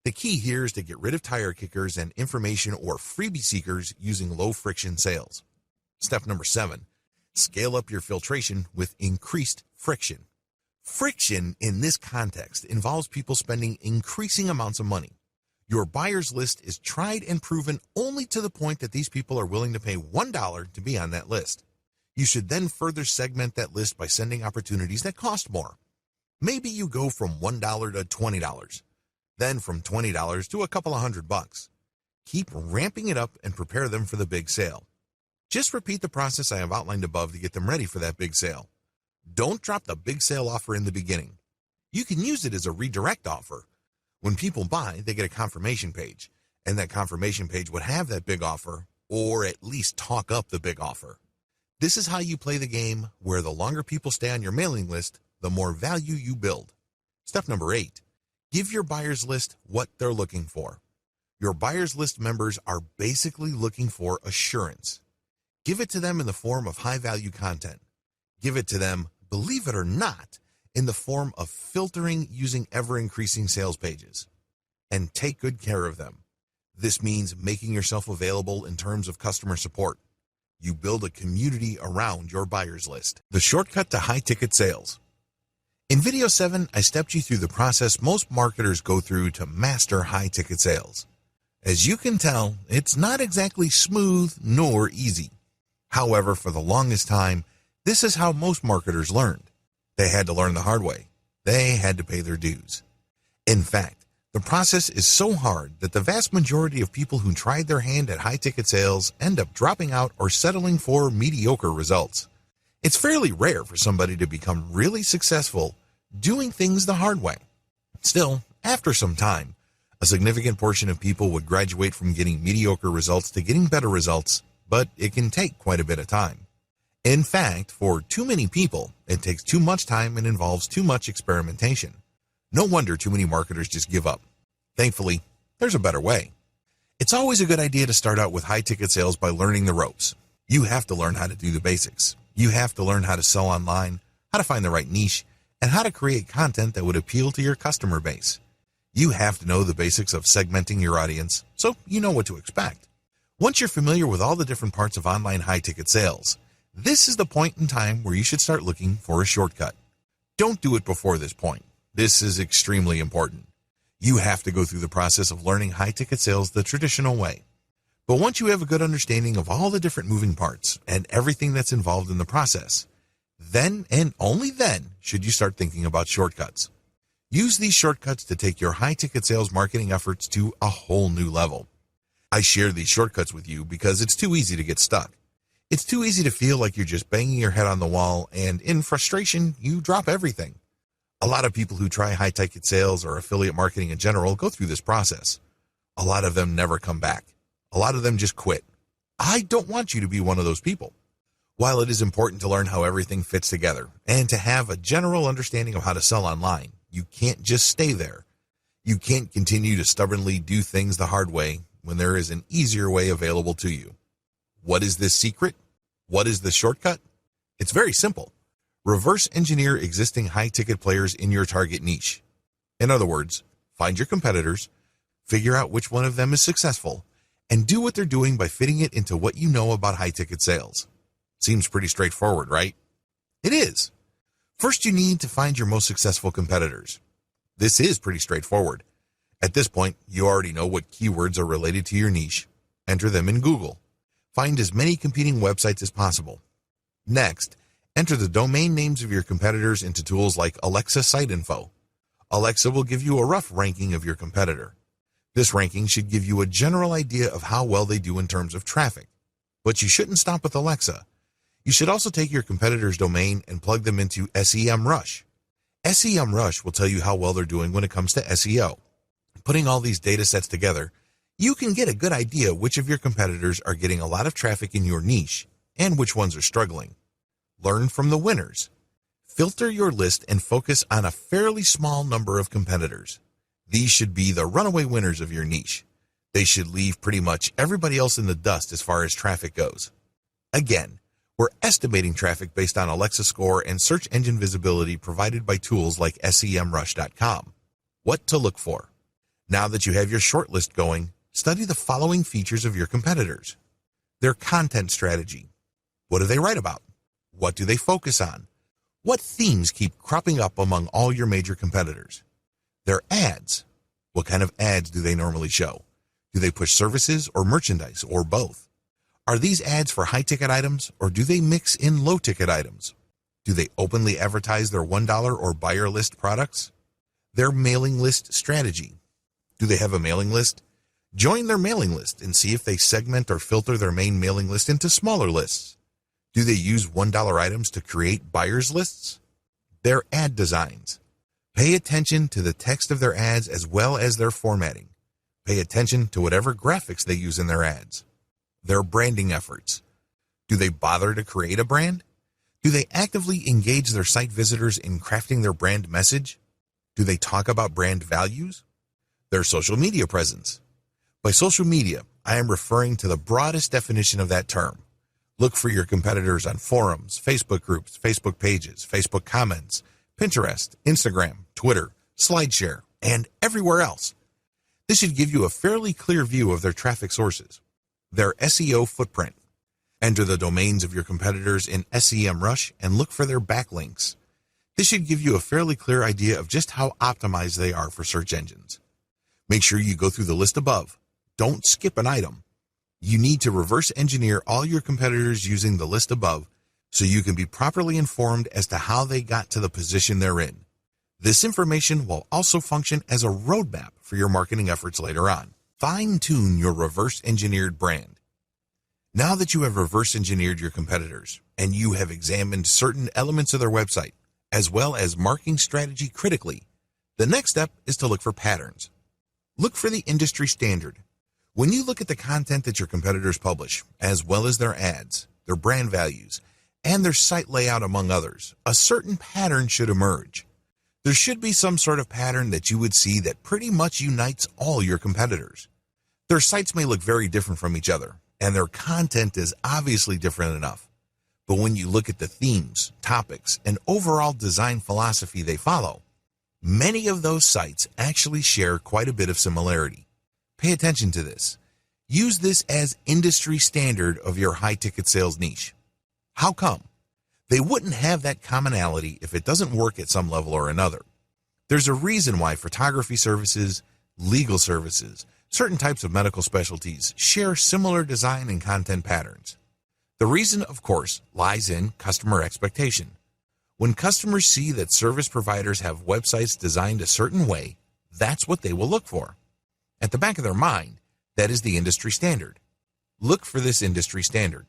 The key here is to get rid of tire kickers and information or freebie seekers using low-friction sales. Step number 7. Scale up your filtration with increased friction. Friction in this context involves people spending increasing amounts of money. Your buyer's list is tried and proven only to the point that these people are willing to pay $1 to be on that list. You should then further segment that list by sending opportunities that cost more. Maybe you go from $1 to $20, then from $20 to a couple of $100. Keep ramping it up and prepare them for the big sale. Just repeat the process I have outlined above to get them ready for that big sale. Don't drop the big sale offer in the beginning. You can use it as a redirect offer. When people buy, they get a confirmation page, and that confirmation page would have that big offer, or at least talk up the big offer. This is how you play the game where the longer people stay on your mailing list, the more value you build. Step number 8, give your buyers list what they're looking for. Your buyers list members are basically looking for assurance. Give it to them in the form of high-value content. Give it to them, believe it or not, in the form of filtering using ever-increasing sales pages. And take good care of them. This means making yourself available in terms of customer support. You build a community around your buyers list. The shortcut to high-ticket sales. In video 7, I stepped you through the process most marketers go through to master high-ticket sales. As you can tell, it's not exactly smooth nor easy. However, for the longest time, this is how most marketers learned. They had to learn the hard way. They had to pay their dues. In fact, the process is so hard that the vast majority of people who tried their hand at high-ticket sales end up dropping out or settling for mediocre results. It's fairly rare for somebody to become really successful doing things the hard way. Still, after some time, a significant portion of people would graduate from getting mediocre results to getting better results, but it can take quite a bit of time. In fact, for too many people, it takes too much time and involves too much experimentation. No wonder too many marketers just give up. Thankfully, there's a better way. It's always a good idea to start out with high-ticket sales by learning the ropes. You have to learn how to do the basics. You have to learn how to sell online, how to find the right niche, and how to create content that would appeal to your customer base. You have to know the basics of segmenting your audience, so you know what to expect. Once you're familiar with all the different parts of online high-ticket sales, this is the point in time where you should start looking for a shortcut. Don't do it before this point. This is extremely important. You have to go through the process of learning high-ticket sales the traditional way. But once you have a good understanding of all the different moving parts and everything that's involved in the process, then and only then should you start thinking about shortcuts. Use these shortcuts to take your high-ticket sales marketing efforts to a whole new level. I share these shortcuts with you because it's too easy to get stuck. It's too easy to feel like you're just banging your head on the wall, and in frustration, you drop everything. A lot of people who try high-ticket sales or affiliate marketing in general go through this process. A lot of them never come back. A lot of them just quit. I don't want you to be one of those people. While it is important to learn how everything fits together and to have a general understanding of how to sell online, you can't just stay there. You can't continue to stubbornly do things the hard way when there is an easier way available to you. What is this secret? What is the shortcut? It's very simple. Reverse engineer existing high-ticket players in your target niche. In other words, find your competitors, figure out which one of them is successful, and do what they're doing by fitting it into what you know about high-ticket sales. Seems pretty straightforward, right? It is. First, you need to find your most successful competitors. This is pretty straightforward. At this point, you already know what keywords are related to your niche. Enter them in Google. Find as many competing websites as possible. Next, enter the domain names of your competitors into tools like Alexa Site Info. Alexa will give you a rough ranking of your competitor. This ranking should give you a general idea of how well they do in terms of traffic. But you shouldn't stop with Alexa. You should also take your competitor's domain and plug them into SEMrush. SEMrush will tell you how well they're doing when it comes to SEO. Putting all these data sets together, you can get a good idea which of your competitors are getting a lot of traffic in your niche and which ones are struggling. Learn from the winners. Filter your list and focus on a fairly small number of competitors. These should be the runaway winners of your niche. They should leave pretty much everybody else in the dust as far as traffic goes. Again, we're estimating traffic based on Alexa score and search engine visibility provided by tools like SEMrush.com. What to look for? Now that you have your short list going, study the following features of your competitors. Their content strategy. What do they write about? What do they focus on? What themes keep cropping up among all your major competitors? Their ads. What kind of ads do they normally show? Do they push services or merchandise or both? Are these ads for high-ticket items, or do they mix in low-ticket items? Do they openly advertise their $1 or buyer list products? Their mailing list strategy. Do they have a mailing list? Join their mailing list and see if they segment or filter their main mailing list into smaller lists. Do they use $1 items to create buyers lists? Their ad designs. Pay attention to the text of their ads as well as their formatting. Pay attention to whatever graphics they use in their ads. Their branding efforts. Do they bother to create a brand? Do they actively engage their site visitors in crafting their brand message? Do they talk about brand values? Their social media presence. By social media, I am referring to the broadest definition of that term. Look for your competitors on forums, Facebook groups, Facebook pages, Facebook comments, Pinterest, Instagram, Twitter, SlideShare, and everywhere else. This should give you a fairly clear view of their traffic sources. Their SEO footprint. Enter the domains of your competitors in SEMrush and look for their backlinks. This should give you a fairly clear idea of just how optimized they are for search engines. Make sure you go through the list above. Don't skip an item. You need to reverse engineer all your competitors using the list above so you can be properly informed as to how they got to the position they're in. This information will also function as a roadmap for your marketing efforts later on. Fine-tune your reverse engineered brand. Now that you have reverse engineered your competitors and you have examined certain elements of their website, as well as marketing strategy critically, the next step is to look for patterns. Look for the industry standard. When you look at the content that your competitors publish, as well as their ads, their brand values, and their site layout among others, a certain pattern should emerge. There should be some sort of pattern that you would see that pretty much unites all your competitors. Their sites may look very different from each other, and their content is obviously different enough. But when you look at the themes, topics, and overall design philosophy they follow, many of those sites actually share quite a bit of similarity. Pay attention to this. Use this as industry standard of your high-ticket sales niche. How come? They wouldn't have that commonality if it doesn't work at some level or another. There's a reason why photography services, legal services, certain types of medical specialties share similar design and content patterns. The reason, of course, lies in customer expectation. When customers see that service providers have websites designed a certain way, that's what they will look for. At the back of their mind, that is the industry standard. Look for this industry standard.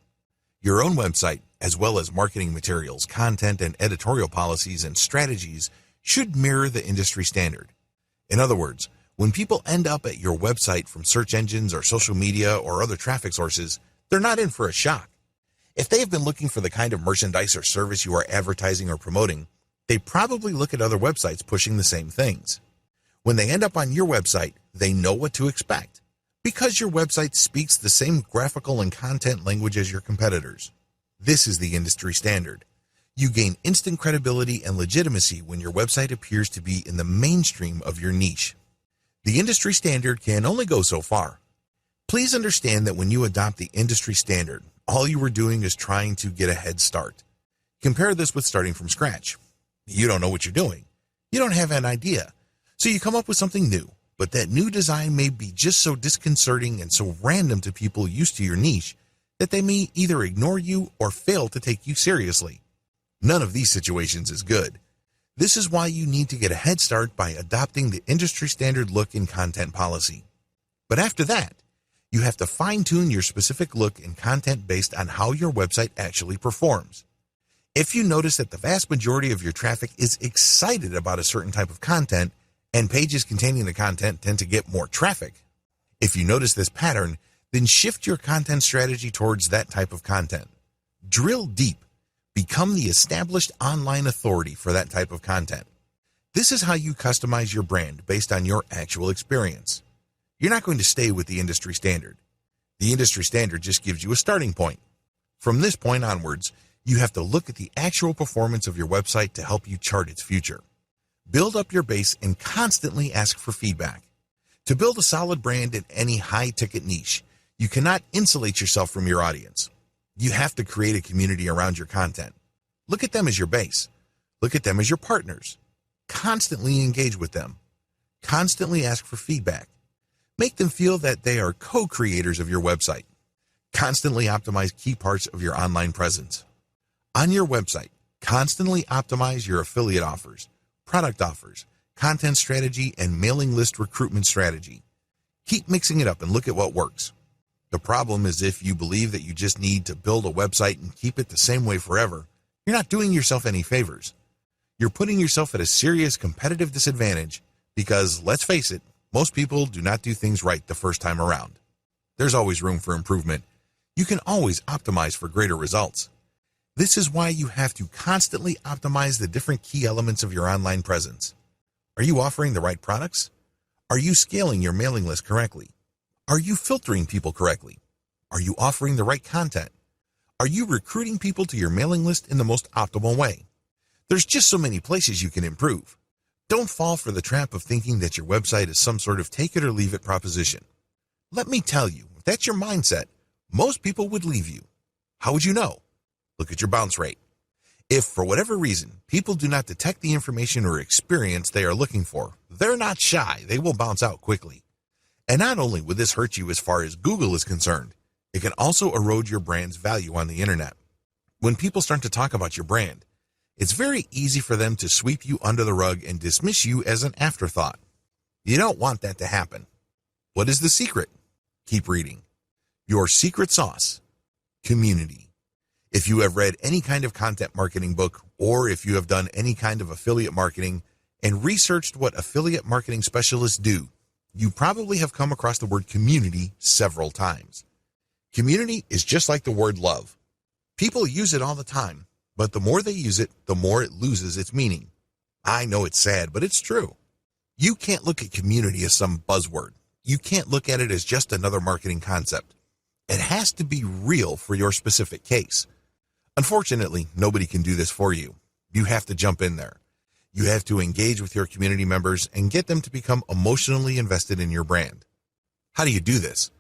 Your own website, as well as marketing materials, content, and editorial policies and strategies should mirror the industry standard. In other words, when people end up at your website from search engines or social media or other traffic sources, they're not in for a shock. If they have been looking for the kind of merchandise or service you are advertising or promoting, they probably look at other websites pushing the same things. When they end up on your website, they know what to expect, because your website speaks the same graphical and content language as your competitors. This is the industry standard. You gain instant credibility and legitimacy when your website appears to be in the mainstream of your niche. The industry standard can only go so far. Please understand that when you adopt the industry standard, all you are doing is trying to get a head start. Compare this with starting from scratch. You don't know what you're doing. You don't have an idea. So you come up with something new, but that new design may be just so disconcerting and so random to people used to your niche that they may either ignore you or fail to take you seriously. None of these situations is good. This is why you need to get a head start by adopting the industry standard look and content policy. But after that, you have to fine-tune your specific look and content based on how your website actually performs. If you notice that the vast majority of your traffic is excited about a certain type of content, and pages containing the content tend to get more traffic, if you notice this pattern, then shift your content strategy towards that type of content. Drill deep. Become the established online authority for that type of content. This is how you customize your brand based on your actual experience. You're not going to stay with the industry standard. The industry standard just gives you a starting point. From this point onwards, you have to look at the actual performance of your website to help you chart its future. Build up your base and constantly ask for feedback. To build a solid brand in any high-ticket niche, you cannot insulate yourself from your audience. You have to create a community around your content. Look at them as your base. Look at them as your partners. Constantly engage with them. Constantly ask for feedback. Make them feel that they are co-creators of your website. Constantly optimize key parts of your online presence. On your website, constantly optimize your affiliate offers, product offers, content strategy, and mailing list recruitment strategy. Keep mixing it up and look at what works. The problem is if you believe that you just need to build a website and keep it the same way forever, you're not doing yourself any favors. You're putting yourself at a serious competitive disadvantage because, let's face it, most people do not do things right the first time around. There's always room for improvement. You can always optimize for greater results. This is why you have to constantly optimize the different key elements of your online presence. Are you offering the right products? Are you scaling your mailing list correctly? Are you filtering people correctly? Are you offering the right content? Are you recruiting people to your mailing list in the most optimal way? There's just so many places you can improve. Don't fall for the trap of thinking that your website is some sort of take it or leave it proposition. Let me tell you, if that's your mindset, most people would leave you. How would you know? Look at your bounce rate. If, for whatever reason, people do not detect the information or experience they are looking for, they're not shy, they will bounce out quickly. And not only would this hurt you as far as Google is concerned, it can also erode your brand's value on the internet. When people start to talk about your brand, it's very easy for them to sweep you under the rug and dismiss you as an afterthought. You don't want that to happen. What is the secret? Keep reading. Your secret sauce. Community. If you have read any kind of content marketing book, or if you have done any kind of affiliate marketing and researched what affiliate marketing specialists do, you probably have come across the word community several times. Community is just like the word love. People use it all the time, but the more they use it, the more it loses its meaning. I know it's sad, but it's true. You can't look at community as some buzzword. You can't look at it as just another marketing concept. It has to be real for your specific case. Unfortunately, nobody can do this for you. You have to jump in there. You have to engage with your community members and get them to become emotionally invested in your brand. How do you do this?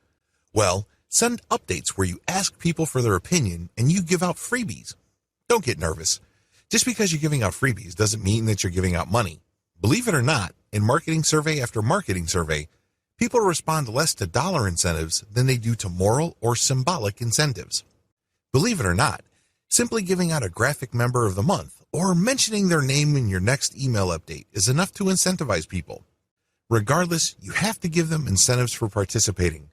Well, send updates where you ask people for their opinion and you give out freebies. Don't get nervous. Just because you're giving out freebies doesn't mean that you're giving out money. Believe it or not, in marketing survey after marketing survey, people respond less to dollar incentives than they do to moral or symbolic incentives. Believe it or not, simply giving out a graphic member of the month or mentioning their name in your next email update is enough to incentivize people. Regardless, you have to give them incentives for participating.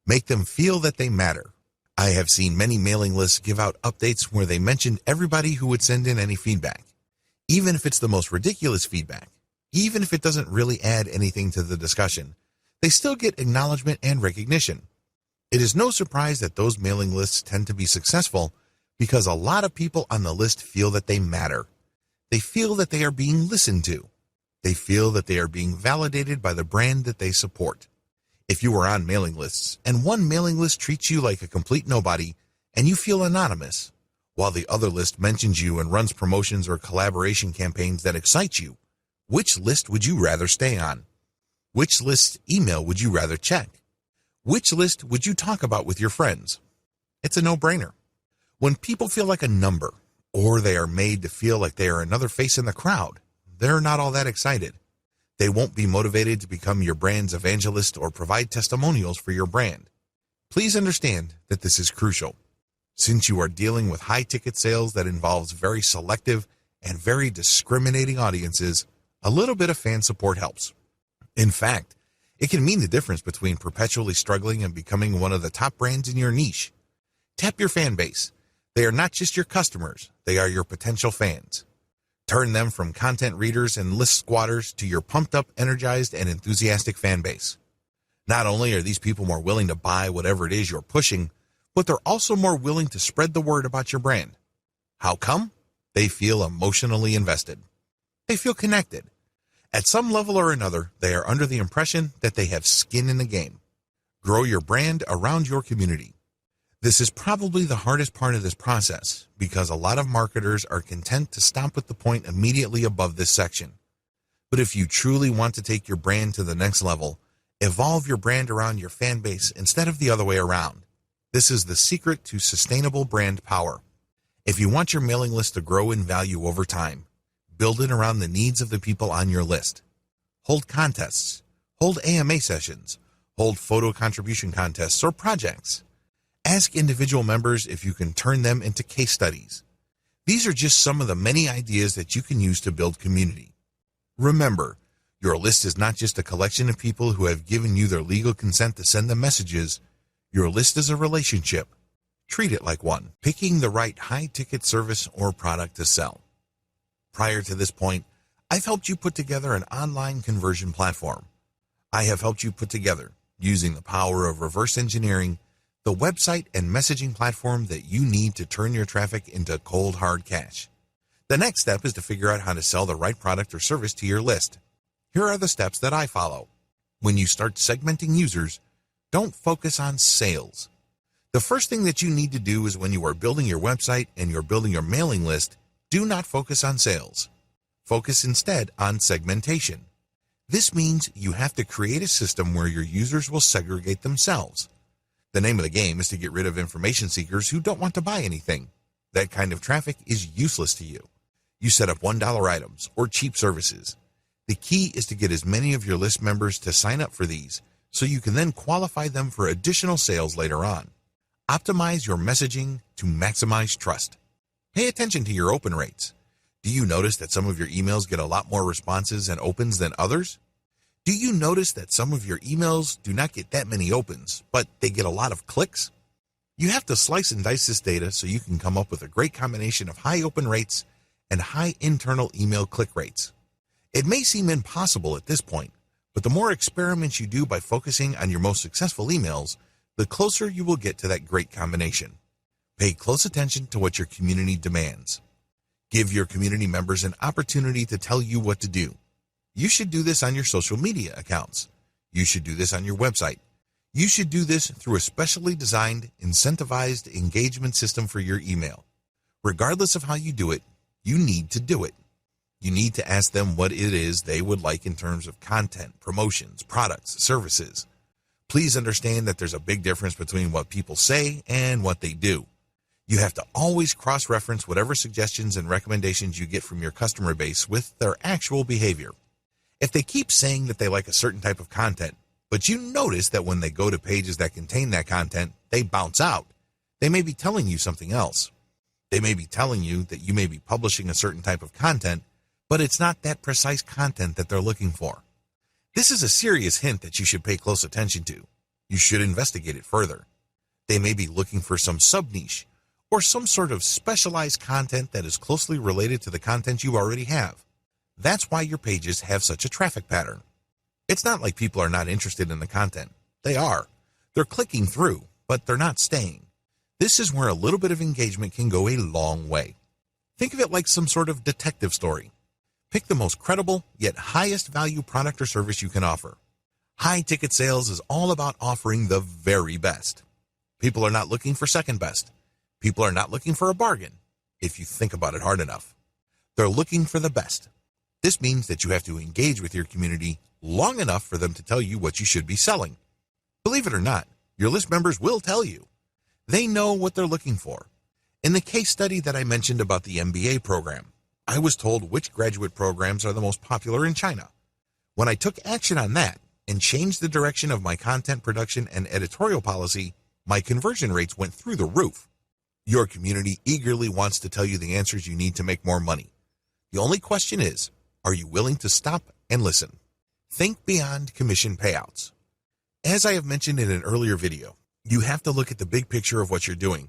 Make them feel that they matter. I have seen many mailing lists give out updates where they mentioned everybody who would send in any feedback. Even if it's the most ridiculous feedback, even if it doesn't really add anything to the discussion, they still get acknowledgement and recognition. It is no surprise that those mailing lists tend to be successful because a lot of people on the list feel that they matter. They feel that they are being listened to. They feel that they are being validated by the brand that they support. If you are on mailing lists and one mailing list treats you like a complete nobody and you feel anonymous, while the other list mentions you and runs promotions or collaboration campaigns that excite you, which list would you rather stay on? Which list email would you rather check? Which list would you talk about with your friends? It's a no-brainer. When people feel like a number, or they are made to feel like they are another face in the crowd, they're not all that excited. They won't be motivated to become your brand's evangelist or provide testimonials for your brand. Please understand that this is crucial. Since you are dealing with high-ticket sales that involves very selective and very discriminating audiences, a little bit of fan support helps. In fact, it can mean the difference between perpetually struggling and becoming one of the top brands in your niche. Tap your fan base. They are not just your customers, they are your potential fans. Turn them from content readers and list squatters to your pumped up, energized, and enthusiastic fan base. Not only are these people more willing to buy whatever it is you're pushing, but they're also more willing to spread the word about your brand. How come? They feel emotionally invested. They feel connected. At some level or another, they are under the impression that they have skin in the game. Grow your brand around your community. This is probably the hardest part of this process because a lot of marketers are content to stop at the point immediately above this section. But if you truly want to take your brand to the next level, evolve your brand around your fan base instead of the other way around. This is the secret to sustainable brand power. If you want your mailing list to grow in value over time, build it around the needs of the people on your list. Hold contests, hold AMA sessions, hold photo contribution contests or projects. Ask individual members if you can turn them into case studies. These are just some of the many ideas that you can use to build community. Remember, your list is not just a collection of people who have given you their legal consent to send them messages. Your list is a relationship. Treat it like one, picking the right high-ticket service or product to sell. Prior to this point, I've helped you put together an online conversion platform. I have helped you put together, using the power of reverse engineering, the website and messaging platform that you need to turn your traffic into cold hard cash. The next step is to figure out how to sell the right product or service to your list. Here are the steps that I follow. When you start segmenting users, don't focus on sales. The first thing that you need to do is when you are building your website and you're building your mailing list, do not focus on sales. Focus instead on segmentation. This means you have to create a system where your users will segregate themselves. The name of the game is to get rid of information seekers who don't want to buy anything. That kind of traffic is useless to you. You set up $1 items or cheap services. The key is to get as many of your list members to sign up for these so you can then qualify them for additional sales later on. Optimize your messaging to maximize trust. Pay attention to your open rates. Do you notice that some of your emails get a lot more responses and opens than others? Do you notice that some of your emails do not get that many opens, but they get a lot of clicks? You have to slice and dice this data so you can come up with a great combination of high open rates and high internal email click rates. It may seem impossible at this point, but the more experiments you do by focusing on your most successful emails, the closer you will get to that great combination. Pay close attention to what your community demands. Give your community members an opportunity to tell you what to do. You should do this on your social media accounts. You should do this on your website. You should do this through a specially designed, incentivized engagement system for your email. Regardless of how you do it, you need to do it. You need to ask them what it is they would like in terms of content, promotions, products, services. Please understand that there's a big difference between what people say and what they do. You have to always cross-reference whatever suggestions and recommendations you get from your customer base with their actual behavior. If they keep saying that they like a certain type of content, but you notice that when they go to pages that contain that content, they bounce out, they may be telling you something else. They may be telling you that you may be publishing a certain type of content, but it's not that precise content that they're looking for. This is a serious hint that you should pay close attention to. You should investigate it further. They may be looking for some sub-niche or some sort of specialized content that is closely related to the content you already have. That's why your pages have such a traffic pattern. It's not like people are not interested in the content. They are. They're clicking through, but they're not staying. This is where a little bit of engagement can go a long way. Think of it like some sort of detective story. Pick the most credible yet highest value product or service you can offer. High ticket sales is all about offering the very best. People are not looking for second best. People are not looking for a bargain, if you think about it hard enough. They're looking for the best. This means that you have to engage with your community long enough for them to tell you what you should be selling. Believe it or not, your list members will tell you. They know what they're looking for. In the case study that I mentioned about the MBA program, I was told which graduate programs are the most popular in China. When I took action on that and changed the direction of my content production and editorial policy, my conversion rates went through the roof. Your community eagerly wants to tell you the answers you need to make more money. The only question is, are you willing to stop and listen? Think beyond commission payouts. As I have mentioned in an earlier video, you have to look at the big picture of what you're doing.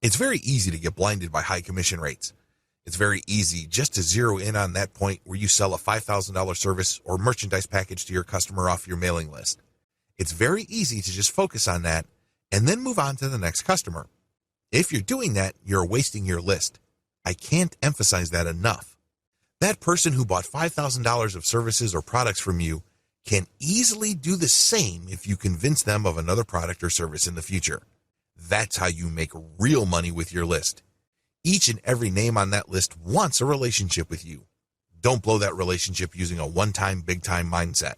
It's very easy to get blinded by high commission rates. It's very easy just to zero in on that point where you sell a $5,000 service or merchandise package to your customer off your mailing list. It's very easy to just focus on that and then move on to the next customer. If you're doing that, you're wasting your list. I can't emphasize that enough. That person who bought $5,000 of services or products from you can easily do the same if you convince them of another product or service in the future. That's how you make real money with your list. Each and every name on that list wants a relationship with you. Don't blow that relationship using a one-time, big-time mindset.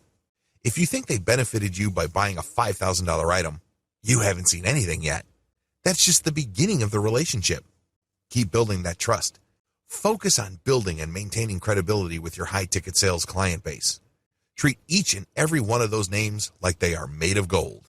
If you think they benefited you by buying a $5,000 item, you haven't seen anything yet. That's just the beginning of the relationship. Keep building that trust. Focus on building and maintaining credibility with your high-ticket sales client base. Treat each and every one of those names like they are made of gold.